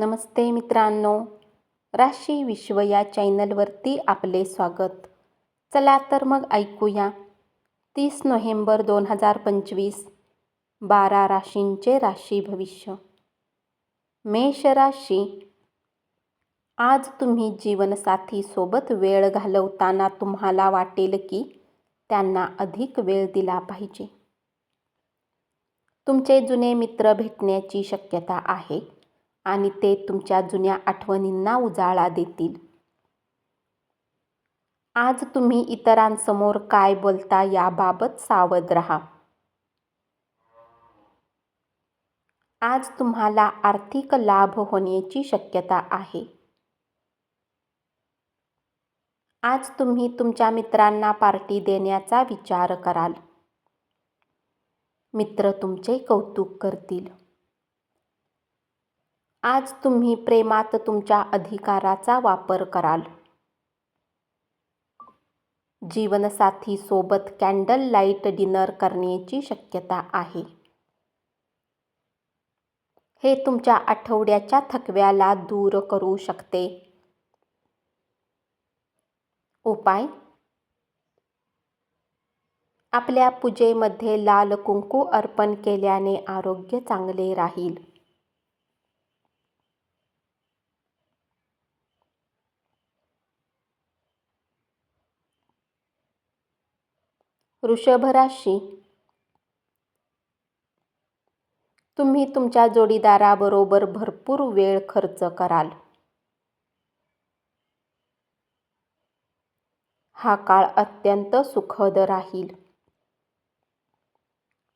नमस्ते मित्रांनो, राशी विश्व या चॅनलवरती आपले स्वागत. चला तर मग ऐकूया 30 नोव्हेंबर 2025 12 राशींचे राशी भविष्य. मेष राशी. आज तुम्ही जीवनसाथी सोबत वेळ घालवताना तुम्हाला वाटेल की त्यांना अधिक वेळ दिला पाहिजे. तुमचे जुने मित्र भेटण्याची शक्यता आहे आणि ते तुमच्या जुन्या आठवणींना उजाळा देतील. आज तुम्ही इतरांसमोर काय बोलता याबाबत सावध राहा. आज तुम्हाला आर्थिक लाभ होण्याची शक्यता आहे. आज तुम्ही तुमच्या मित्रांना पार्टी देण्याचा विचार कराल. मित्र तुमचे कौतुक करतील. आज तुम्ही प्रेमात तुमच्या अधिकाराचा वापर कराल. जीवनसाथी सोबत कॅन्डल लाईट डिनर करण्याची शक्यता आहे. हे तुमच्या आठवड्याच्या थकव्याला दूर करू शकते. उपाय. आपल्या पूजेमध्ये लाल कुंकू अर्पण केल्याने आरोग्य चांगले राहील. वृषभ राशी. तुम्ही तुमच्या जोडीदाराबरोबर भरपूर वेळ खर्च कराल. हा काळ अत्यंत सुखद राहील.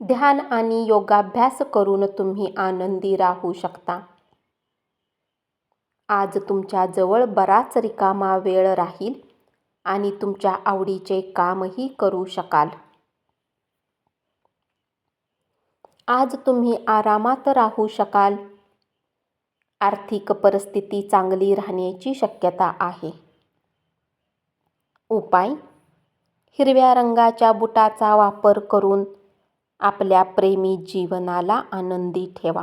ध्यान आणि योगाभ्यास करून तुम्ही आनंदी राहू शकता. आज तुमच्या जवळ बराच रिकामा वेळ राहील आणि तुमच्या आवडीचे कामही करू शकाल. आज तुम्ही आरामात राहू शकाल. आर्थिक परिस्थिती चांगली राहण्याची शक्यता आहे. उपाय. हिरव्या रंगाच्या बुटाचा वापर करून आपल्या प्रेमी जीवनाला आनंदी ठेवा.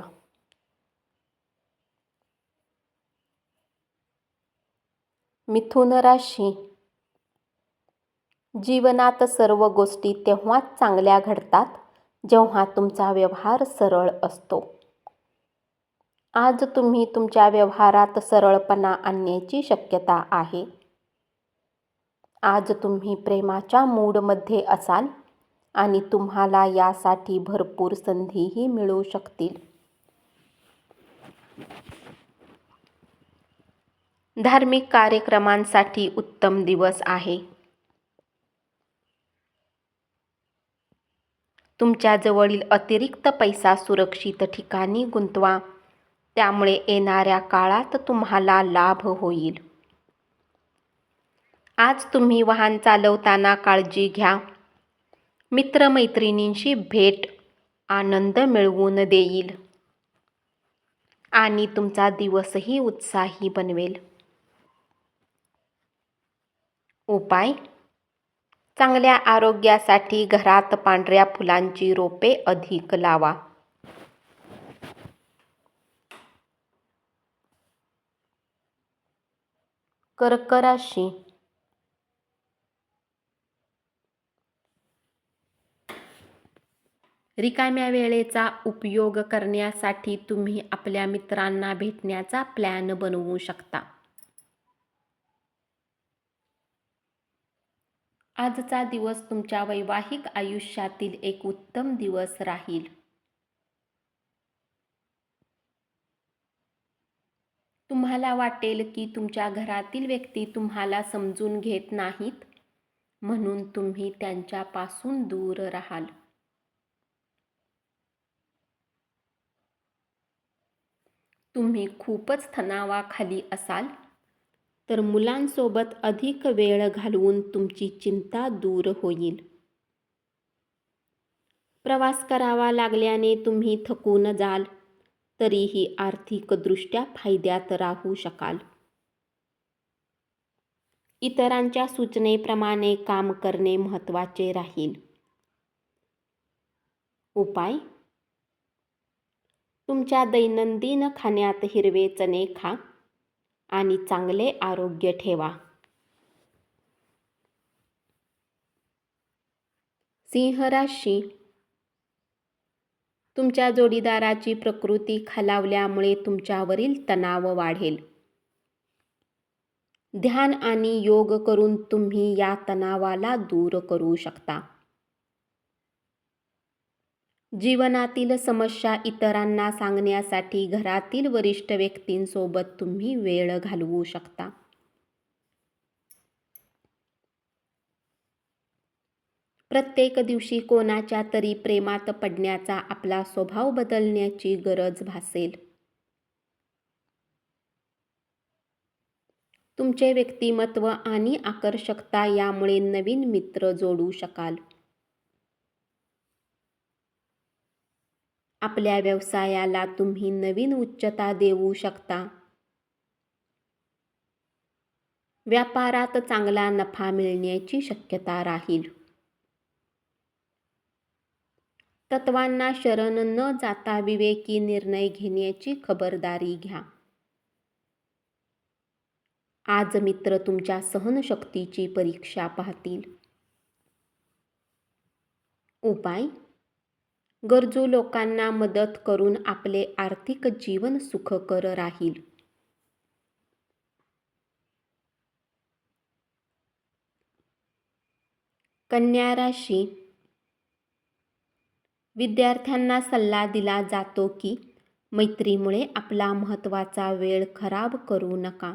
मिथुन राशी. जीवनात सर्व गोष्टी तेव्हाच चांगल्या घडतात जेव्हा तुमचा व्यवहार सरळ असतो. आज तुम्ही तुमच्या व्यवहारात सरळपणा आणण्याची शक्यता आहे. आज तुम्ही प्रेमाच्या मूडमध्ये असाल आणि तुम्हाला यासाठी भरपूर संधीही मिळू शकतील. धार्मिक कार्यक्रमांसाठी उत्तम दिवस आहे. तुमच्या जवळील अतिरिक्त पैसा सुरक्षित ठिकाणी गुंतवा, त्यामुळे येणाऱ्या काळात तुम्हाला लाभ होईल. आज तुम्ही वाहन चालवताना काळजी घ्या. मित्रमैत्रिणींशी भेट आनंद मिळवून देईल आणि तुमचा दिवसही उत्साही बनवेल. उपाय. चांगल्या आरोग्यासाठी घरात पांढऱ्या फुलांची रोपे अधिक लावा. कर्क राशी. रिकाम्या वेळेचा उपयोग करण्यासाठी तुम्ही आपल्या मित्रांना भेटण्याचा प्लॅन बनवू शकता. आजचा दिवस तुमच्या वैवाहिक आयुष्यातील एक उत्तम दिवस राहील. तुम्हाला वाटेल की तुमच्या घरातील व्यक्ती तुम्हाला समजून घेत नाहीत, म्हणून तुम्ही त्यांच्यापासून दूर राहाल. तुम्ही खूपच तणावाखाली असाल तर मुलांसोबत अधिक वेळ घालवून तुमची चिंता दूर होईल. प्रवास करावा लागल्याने तुम्ही थकून जाल, तरीही आर्थिकदृष्ट्या फायद्यात राहू शकाल. इतरांच्या सूचनेप्रमाणे काम करणे महत्त्वाचे राहील. उपाय. तुमच्या दैनंदिन खाण्यात हिरवे चणे खा आणि चांगले आरोग्य ठेवा. सिंह राशी, तुमच्या जोडीदाराची प्रकृती खालावल्यामुळे तुमच्यावरील तणाव वाढेल. ध्यान आणि योग करून तुम्ही या तणावाला दूर करू शकता. जीवनातील समस्या इतरांना सांगण्यासाठी घरातील वरिष्ठ व्यक्तींसोबत तुम्ही वेळ घालवू शकता. प्रत्येक दिवशी कोणाच्या तरी प्रेमात पडण्याचा आपला स्वभाव बदलण्याची गरज भासेल. तुमचे व्यक्तिमत्व आणि आकर्षकता यामुळे नवीन मित्र जोडू शकाल. आपल्या व्यवसायाला तुम्ही नवीन उच्चता देऊ शकता. व्यापारात चांगला नफा मिळण्याची शक्यता राहील. तत्वांना शरण न जाता विवेकी निर्णय घेण्याची खबरदारी घ्या. आज मित्र तुमच्या सहनशक्तीची परीक्षा पाहतील. उपाय: गरजू लोकांना मदत करून आपले आर्थिक जीवन सुखकर राहील. कन्या राशी, विद्यार्थ्यांना सल्ला दिला जातो की मैत्रीमुळे आपला महत्त्वाचा वेळ खराब करू नका.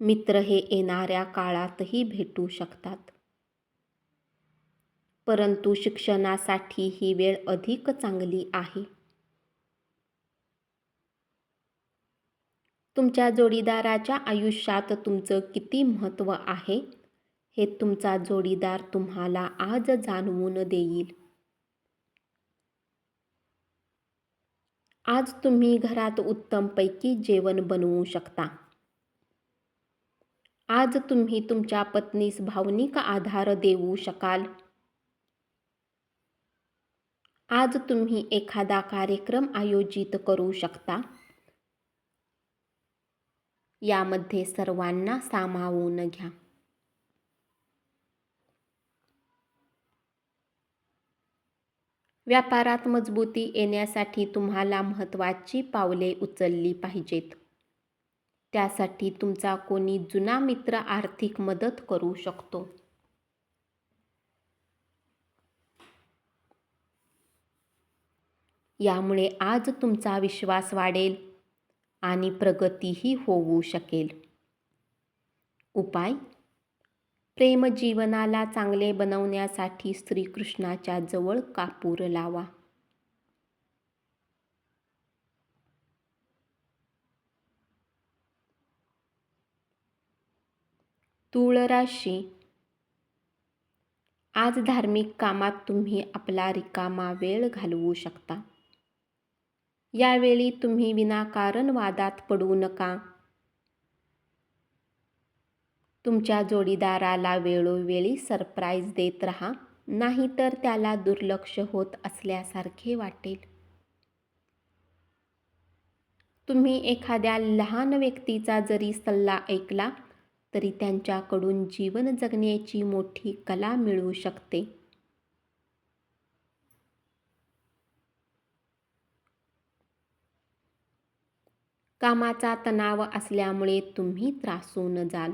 मित्र हे येणाऱ्या काळातही भेटू शकतात, परंतु शिक्षणासाठी ही वेळ अधिक चांगली आहे. तुमच्या जोडीदाराच्या आयुष्यात तुमचं किती महत्त्व आहे हे तुमचा जोडीदार तुम्हाला आज जाणवून देईल. आज तुम्ही घरात उत्तमपैकी जेवण बनवू शकता. आज तुम्ही तुमच्या पत्नीस भावनिक आधार देऊ शकाल. आज तुम्ही एखादा कार्यक्रम आयोजित करू शकता. यामध्ये सर्वांना सामावून घ्या. व्यापारात मजबूती येण्यासाठी तुम्हाला महत्त्वाची पावले उचलली पाहिजेत. त्यासाठी तुमचा कोणी जुना मित्र आर्थिक मदत करू शकतो. यामुळे आज तुमचा विश्वास वाढेल आणि प्रगतीही होऊ शकेल. उपाय: प्रेम जीवनाला चांगले बनवण्यासाठी श्रीकृष्णाच्या जवळ कापूर लावा. तूळ राशी, आज धार्मिक कामात तुम्ही आपला रिकामा वेळ घालवू शकता. यावेळी तुम्ही विनाकारण वादात पडू नका. तुमच्या जोडीदाराला वेळोवेळी सरप्राईज देत राहा, नाहीतर त्याला दुर्लक्ष होत असल्यासारखे वाटेल. तुम्ही एखाद्या लहान व्यक्तीचा जरी सल्ला ऐकला तरी त्यांच्याकडून जीवन जगण्याची मोठी कला मिळू शकते. कामाचा तणाव असल्यामुळे तुम्ही त्रासून जाल.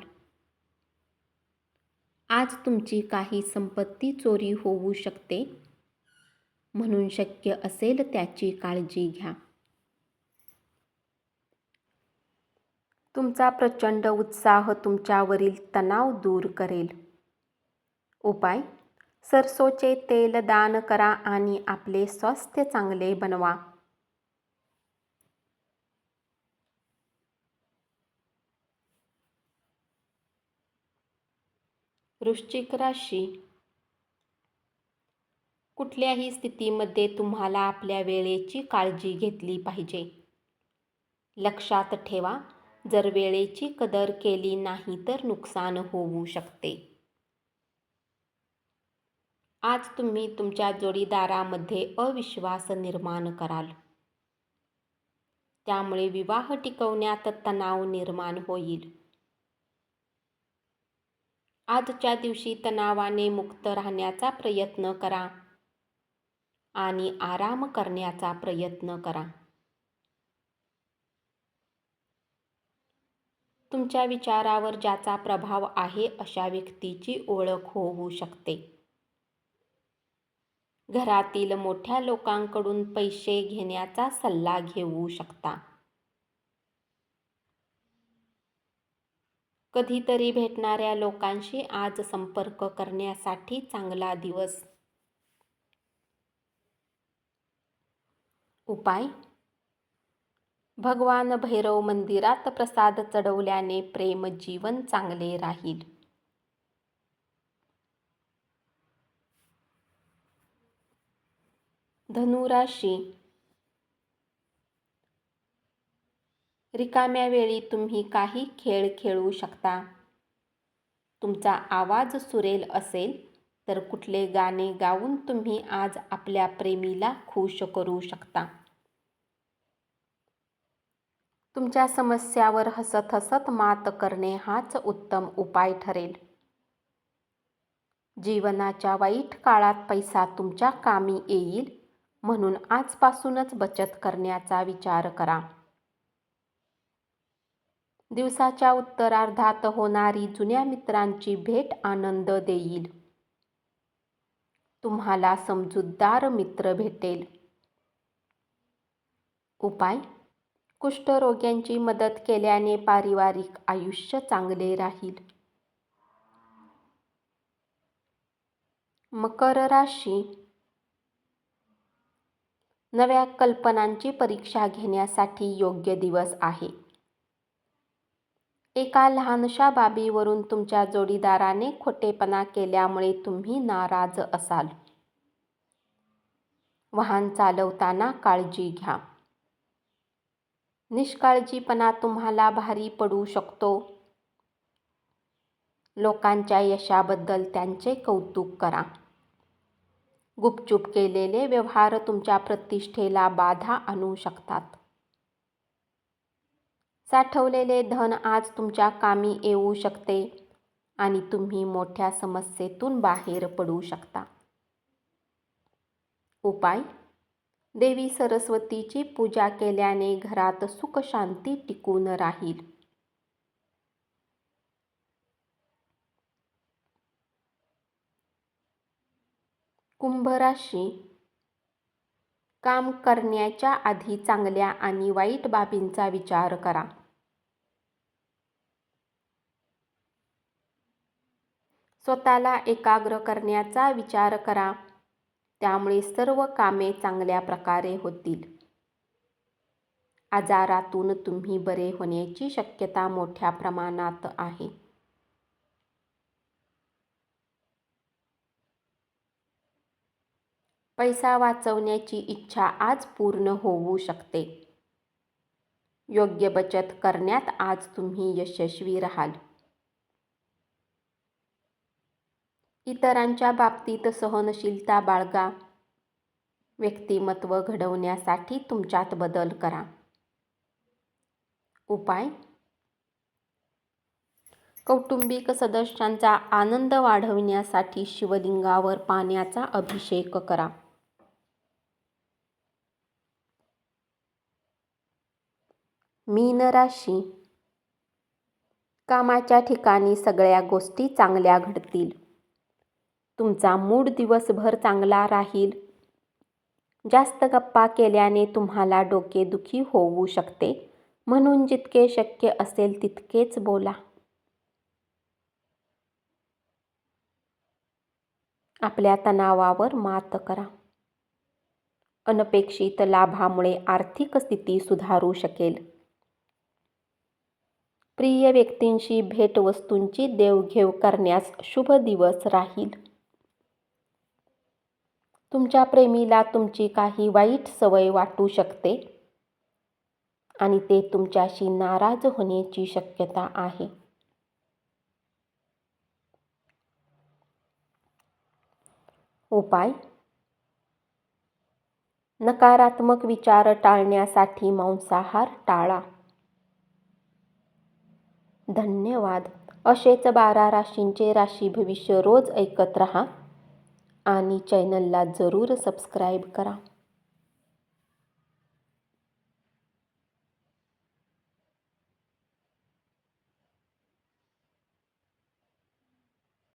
आज तुमची काही संपत्ती चोरी होऊ शकते, म्हणून शक्य असेल त्याची काळजी घ्या. तुमचा प्रचंड उत्साह तुमच्यावरील तणाव दूर करेल. उपाय: सरसोचे तेल दान करा आणि आपले स्वास्थ्य चांगले बनवा. वृश्चिक राशी, कुठल्याही स्थितीमध्ये तुम्हाला आपल्या वेळेची काळजी घेतली पाहिजे. लक्षात ठेवा, जर वेळेची कदर केली नाही तर नुकसान होऊ शकते. आज तुम्ही तुमच्या जोडीदारामध्ये अविश्वास निर्माण कराल. त्यामुळे विवाह टिकवण्यात तणाव निर्माण होईल. आजच्या दिवशी तणावाने मुक्त राहण्याचा प्रयत्न करा आणि आराम करण्याचा प्रयत्न करा. तुमच्या विचारावर ज्याचा प्रभाव आहे अशा व्यक्तीची ओळख होऊ शकते. घरातील मोठ्या लोकांकडून पैसे घेण्याचा सल्ला घेऊ शकता. कधीतरी भेटणाऱ्या लोकांशी आज संपर्क करण्यासाठी चांगला दिवस. उपाय: भगवान भैरव मंदिरात प्रसाद चढवल्याने प्रेम जीवन चांगले राहील. धनु राशी. रिकाम्या वेळी तुम्ही काही खेळ खेळू शकता. तुमचा आवाज सुरेल असेल तर कुठले गाणे गाऊन तुम्ही आज आपल्या प्रेमीला खुश करू शकता. तुमच्या समस्यावर हसत हसत मात करणे हाच उत्तम उपाय ठरेल. जीवनाच्या वाईट काळात पैसा तुमच्या कामी येईल, म्हणून आजपासूनच बचत करण्याचा विचार करा. दिवसाच्या उत्तरार्धात होणारी जुन्या मित्रांची भेट आनंद देईल. तुम्हाला समजूतदार मित्र भेटेल. उपाय: कुष्ठरोग्यांची मदत केल्याने पारिवारिक आयुष्य चांगले राहील. मकर राशी. नव्या कल्पनांची परीक्षा घेण्यासाठी योग्य दिवस आहे. एका लहानशा बाबीवरून तुमच्या जोडीदाराने खोटेपणा केल्यामुळे तुम्ही नाराज असाल. वाहन चालवताना काळजी घ्या. निष्काळजीपणा तुम्हाला भारी पडू शकतो. लोकांच्या यशाबद्दल त्यांचे कौतुक करा. गुपचूप केलेले व्यवहार तुमच्या प्रतिष्ठेला बाधा आणू शकतात. साठवलेले धन आज तुमच्या कामी येऊ शकते आणि तुम्ही मोठ्या समस्येतून बाहेर पडू शकता. उपाय: देवी सरस्वतीची पूजा केल्याने घरात सुख शांती टिकून राहील. कुंभ राशी. काम करण्याच्या आधी चांगल्या आणि वाईट बाबींचा विचार करा. स्वतःला एकाग्र करण्याचा विचार करा, त्यामुळे सर्व कामे चांगल्या प्रकारे होतील. आजारातून तुम्ही बरे होण्याची शक्यता मोठ्या प्रमाणात आहे. पैसा वाचवण्याची इच्छा आज पूर्ण होऊ शकते. योग्य बचत करण्यात आज तुम्ही यशस्वी राहाल. इतरांच्या बाबतीत सहनशीलता बाळगा. व्यक्तिमत्व घडवण्यासाठी तुमच्यात बदल करा. उपाय: कौटुंबिक सदस्यांचा आनंद वाढविण्यासाठी शिवलिंगावर पाण्याचा अभिषेक करा. मीन राशी. कामाच्या ठिकाणी सगळ्या गोष्टी चांगल्या घडतील. तुमचा मूड दिवसभर चांगला राहील. जास्त गप्पा केल्याने तुम्हाला डोकेदुखी होऊ शकते, म्हणून जितके शक्य असेल तितकेच बोला. आपल्या तणावावर मात करा. अनपेक्षित लाभामुळे आर्थिक स्थिती सुधारू शकेल. प्रिय व्यक्तींशी भेटवस्तूंची देवघेव करण्यास शुभ दिवस राहील. तुमच्या प्रेमीला तुमची काही वाईट सवय वाटू शकते आणि ते तुमच्याशी नाराज होण्याची शक्यता आहे. उपाय: नकारात्मक विचार टाळण्यासाठी मांसाहार टाळा. धन्यवाद. असेच 12 राशींचे राशी भविष्य रोज ऐकत रहा आणि चॅनलला जरूर सबस्क्राईब करा.